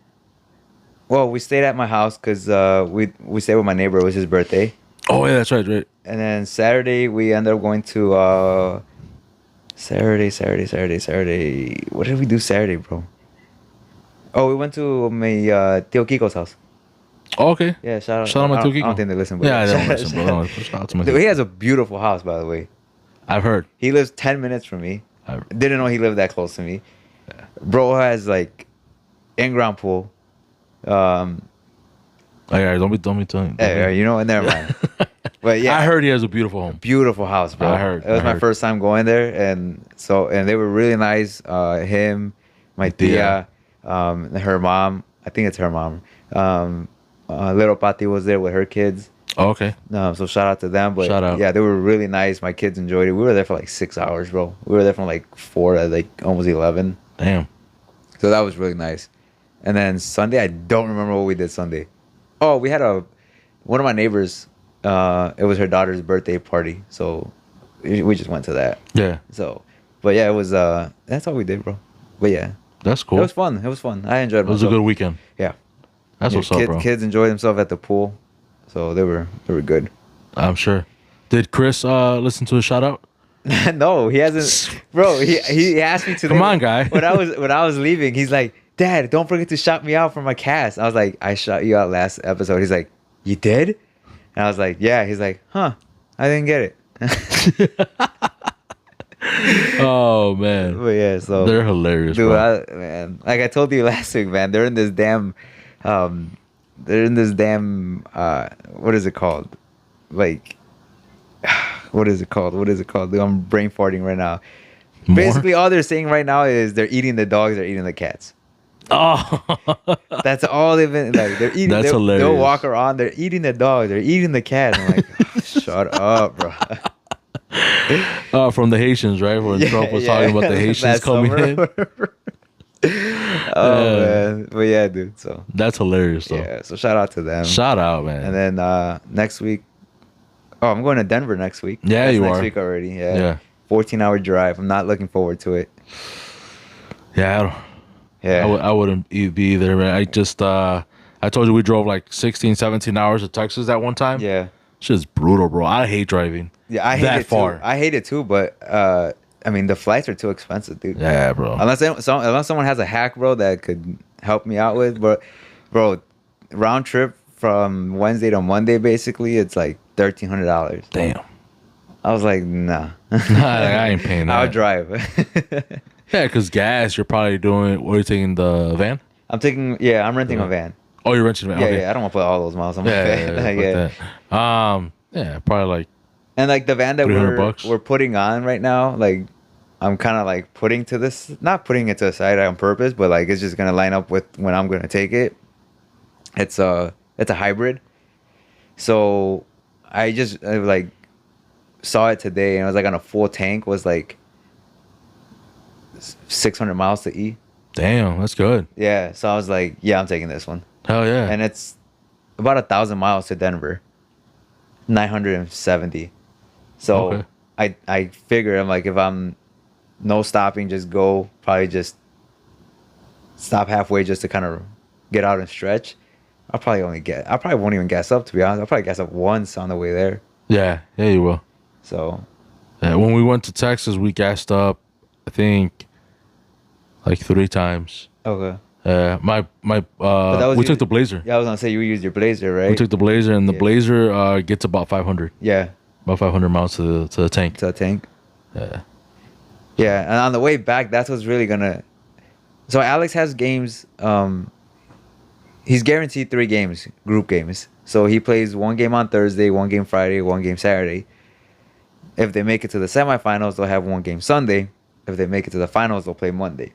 Well, we stayed at my house because we stayed with my neighbor. It was his birthday. Oh, yeah, that's right. And then Saturday, we ended up going to Saturday. What did we do Saturday, bro? Oh, we went to my Tio Kiko's house. Oh, okay. Yeah, shout out my Tio Kiko. I don't think they listen. But yeah, I don't listen, bro. Shout out to my Dude, he has a beautiful house, by the way. I've heard. He lives 10 minutes from me. Didn't know he lived that close to me. Yeah. Bro has like in-ground pool. Yeah, don't be telling. Hey, you know, and never mind. But yeah, I heard he has a beautiful home. Beautiful house, bro. I heard. It was my first time going there, and they were really nice. Him, my tia, her mom. I think it's her mom. Little Pati was there with her kids. Oh, okay. So shout out to them. But shout out. Yeah, they were really nice. My kids enjoyed it. We were there for like 6 hours, bro. We were there from like 4 to like almost 11. Damn. So that was really nice. And then Sunday, I don't remember what we did Sunday. Oh, we had one of my neighbors. It was her daughter's birthday party, so we just went to that. Yeah. So, but yeah, it was. That's all we did, bro. But yeah, that's cool. It was fun. I enjoyed myself. It was a good weekend. Yeah. That's what's up, bro. Kids enjoyed themselves at the pool, so they were good. I'm sure. Did Chris listen to a shout out? No, he hasn't. Bro, he asked me to. Come on, guy. When I was leaving, he's like, Dad, don't forget to shout me out for my cast. I was like, I shot you out last episode. He's like, you did? And I was like, yeah. He's like, huh, I didn't get it. Oh, man. But yeah, so. They're hilarious, dude, bro. Man, like I told you last week, man, they're in this damn, what is it called? Like, what is it called? Dude, I'm brain farting right now. More? Basically, all they're saying right now is they're eating the dogs, they're eating the cats. Oh, that's all they've been like. They're eating. That's hilarious. They'll walk around. They're eating the dog. They're eating the cat. I'm like, oh, shut up, bro. From the Haitians, right? When Trump was talking about the Haitians coming in. Man, but yeah, dude. So that's hilarious, though. Yeah. So shout out to them. Shout out, man. And then next week, I'm going to Denver next week. Yeah, that's you next are. Week already. Yeah. 14-hour drive. I'm not looking forward to it. Yeah. I wouldn't be either, man. I just, I told you we drove like 16, 17 hours to Texas that one time. Yeah. It's just brutal, bro. I hate driving. Yeah, I hate that it far. Too. I hate it too, but I mean, the flights are too expensive, dude. Yeah, bro. Unless someone has a hack, bro, that could help me out with, bro, round trip from Wednesday to Monday, basically, it's like $1,300. Damn. I was like, nah. I ain't paying that. I'll drive. Yeah, because gas, you're probably doing, what are you taking, the van? I'm renting a van. Oh, you're renting a van? Yeah, okay. yeah, I don't want to put all those miles on my van. Yeah, probably like. And like the van that we're putting on right now, like I'm kind of like not putting it to the side on purpose, but like it's just going to line up with when I'm going to take it. It's a hybrid. So I just like saw it today and I was like on a full tank was like 600 miles to E. Damn, that's good. Yeah, so I was like, yeah, I'm taking this one. Hell yeah. And it's about 1,000 miles to Denver. 970. So okay. I figure I'm like, if I'm no stopping, just go, probably just stop halfway just to kind of get out and stretch. I probably won't even gas up, to be honest. I'll probably gas up once on the way there. Yeah, you will. So when we went to Texas, we gassed up, I think, like 3 times. Okay. We took the Blazer. Yeah, I was gonna say you used your Blazer, right? We took the Blazer, and the Blazer gets about 500. Yeah. About 500 miles to the tank. To the tank. Yeah. Yeah, and on the way back, that's what's really gonna. So Alex has games. He's guaranteed 3 games, group games. So he plays 1 game on Thursday, 1 game Friday, 1 game Saturday. If they make it to the semifinals, they'll have 1 game Sunday. If they make it to the finals, they'll play Monday.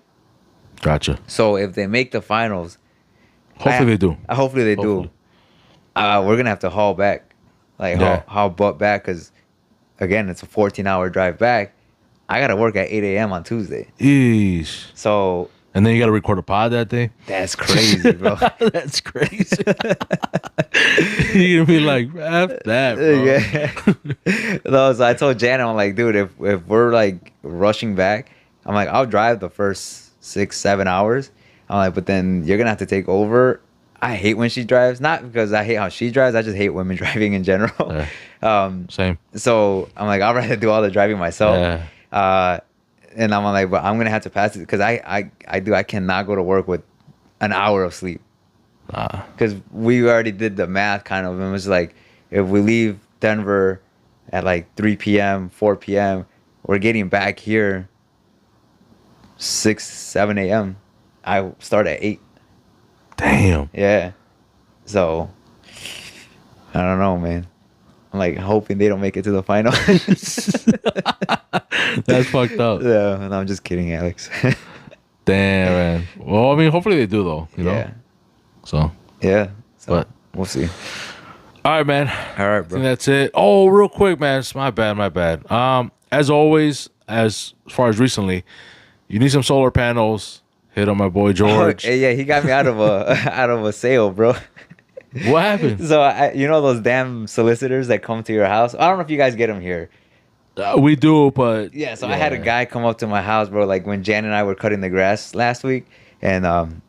Gotcha. So if they make the finals, Hopefully they do. Hopefully they do. We're gonna have to haul back, like haul butt back, because again, it's a 14-hour drive back. I gotta work at 8 a.m. on Tuesday. Eesh. So. And then you gotta record a pod that day. That's crazy, bro. That's crazy. You're gonna be like, F that, bro. Yeah. No, so I told Janet, I'm like, dude, if we're like rushing back, I'm like, I'll drive the first 6-7 hours. I'm like, but then you're gonna have to take over. I hate when she drives, not because I hate how she drives. I just hate women driving in general. Same. So I'm like, I'd rather do all the driving myself. Yeah. And I'm like, but I'm gonna have to pass it because I cannot go to work with an hour of sleep. Because we already did the math kind of, and it was like, if we leave Denver at like 3 p.m., 4 p.m., we're getting back here 6, 7 a.m. I start at 8. Damn. Yeah. So I don't know, man. I'm like hoping they don't make it to the final. That's fucked up. Yeah, no, I'm just kidding, Alex. Damn, man. Well, I mean, hopefully they do, though. You know. So. Yeah. So but we'll see. All right, man. All right, bro. I think that's it. Oh, real quick, man. It's my bad. As always, as far as recently, you need some solar panels. Hit on my boy George. Oh, yeah, he got me out of a sale, bro. What happened? So you know those damn solicitors that come to your house. I don't know if you guys get them here. We do, but yeah. So I had a guy come up to my house, bro. Like when Jan and I were cutting the grass last week, and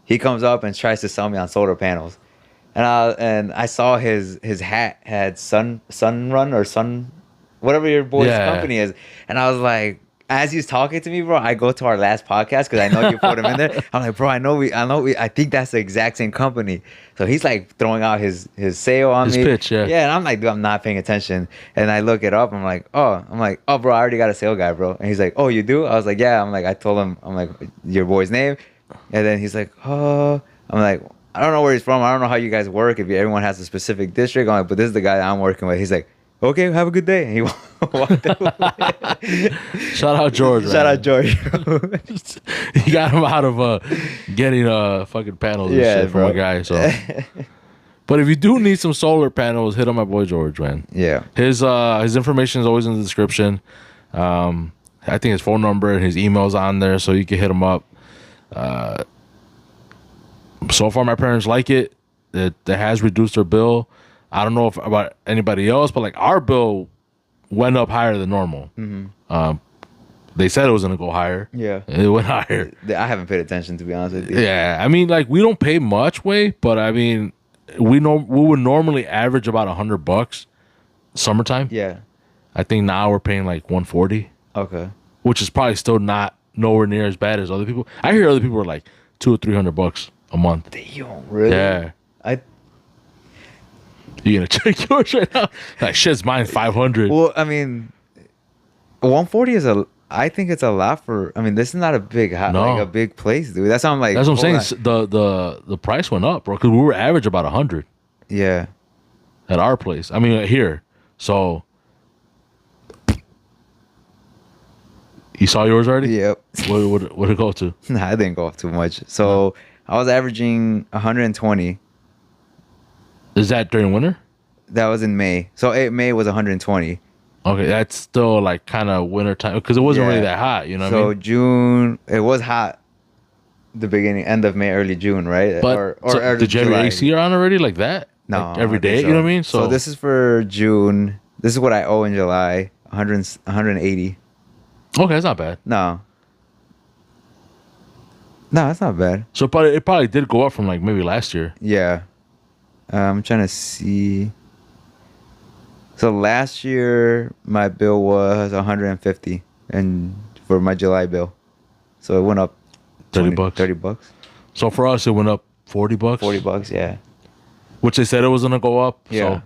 he comes up and tries to sell me on solar panels, and I saw his hat had Sunrun or Sun, whatever your boy's company is, and I was like. As he's talking to me, bro, I go to our last podcast because I know you put him in there. I'm like, bro, I think that's the exact same company. So he's like throwing out his sale on me. His pitch, yeah. Yeah, and I'm like, dude, I'm not paying attention. And I look it up. I'm like, oh, bro, I already got a sale guy, bro. And he's like, oh, you do? I was like, yeah. I'm like, I told him, I'm like, your boy's name. And then he's like, oh, I'm like, I don't know where he's from. I don't know how you guys work. If everyone has a specific district. I'm like, but this is the guy that I'm working with. He's like, okay, have a good day. And he walked away. Shout out George. Shout out George. He got him out of getting fucking panels and shit from a guy. So, but if you do need some solar panels, hit on my boy George, man. Yeah. His information is always in the description. I think his phone number and his email's on there, so you can hit him up. So far, my parents like it. It has reduced their bill. I don't know if about anybody else, but like our bill went up higher than normal. Mm-hmm. They said it was gonna go higher. Yeah, it went higher. I haven't paid attention, to be honest with you. Yeah, I mean, like we don't pay much, but I mean, we would normally average about $100 summertime. Yeah, I think now we're paying like 140. Okay, which is probably still not nowhere near as bad as other people. I hear other people are like $200 or $300 a month. Damn, really? Yeah. You gonna check yours right now? Like shit's mine 500. Well, I mean, 140 is I think it's a lot for. I mean, this is not a big like a big place, dude. That's how I'm like. That's what I'm saying. The price went up, bro, because we were average about 100. Yeah. At our place, I mean here. So you saw yours already? Yep. What did it go to? Nah, I didn't go up too much. So I was averaging 120. Is that during winter? That was in May. So May was 120. Okay, that's still like kind of winter time because it wasn't really that hot, you know what I mean? So June, it was hot the end of May, early June, right? But or did you have your AC on already like that? No. Like every day, you know what I mean? So this is for June. This is what I owe in July, 180. Okay, that's not bad. No, that's not bad. So it probably did go up from like maybe last year. Yeah. I'm trying to see. So last year my bill was 150 and for my July bill. So it went up $30. $30. So for us it went up $40. $40, yeah. Which they said it was gonna go up. Yeah. So,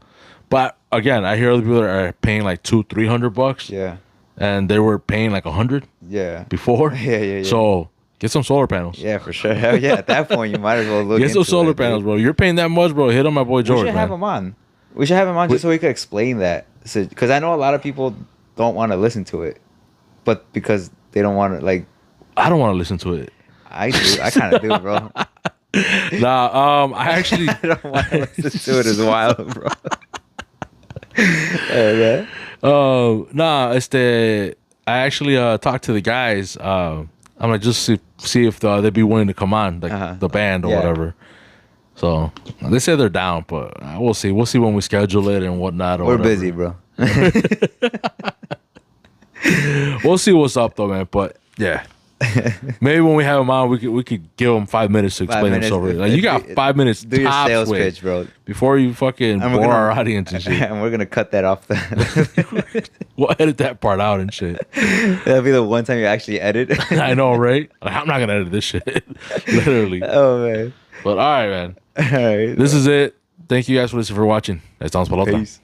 but again, I hear other people that are paying like $200-$300. Yeah. And they were paying like 100. Yeah. Before. Yeah. So get some solar panels. Yeah, for sure. Hell yeah. At that point, you might as well look Get some solar panels, bro. You're paying that much, bro. Hit on my boy George, We should have him on. Just so we could explain that. Because I know a lot of people don't want to listen to it. But because they don't want to, like... I don't want to listen to it. I do. I kind of do, bro. Nah, I actually I don't want to listen to it as wild, bro. Okay. Nah, I actually talked to the guys. I'm like just see if they'd be willing to come on, like the band or whatever. So they say they're down, but we'll see. We'll see when we schedule it and whatnot. Or We're whatever. busy, bro. We'll see what's up though, man. But yeah, maybe when we have them on, we could give them 5 minutes to explain themselves. Like you got 5 minutes. Do your sales pitch, bro, before you fucking bore our audience and shit. And we're gonna cut that off. We'll edit that part out and shit. That'll be the one time you actually edit. I know, right? I'm not gonna edit this shit. Literally. Oh man. But all right, man. All right. This is it. Thank you guys for listening, for watching. Estamos para la otra. Peace.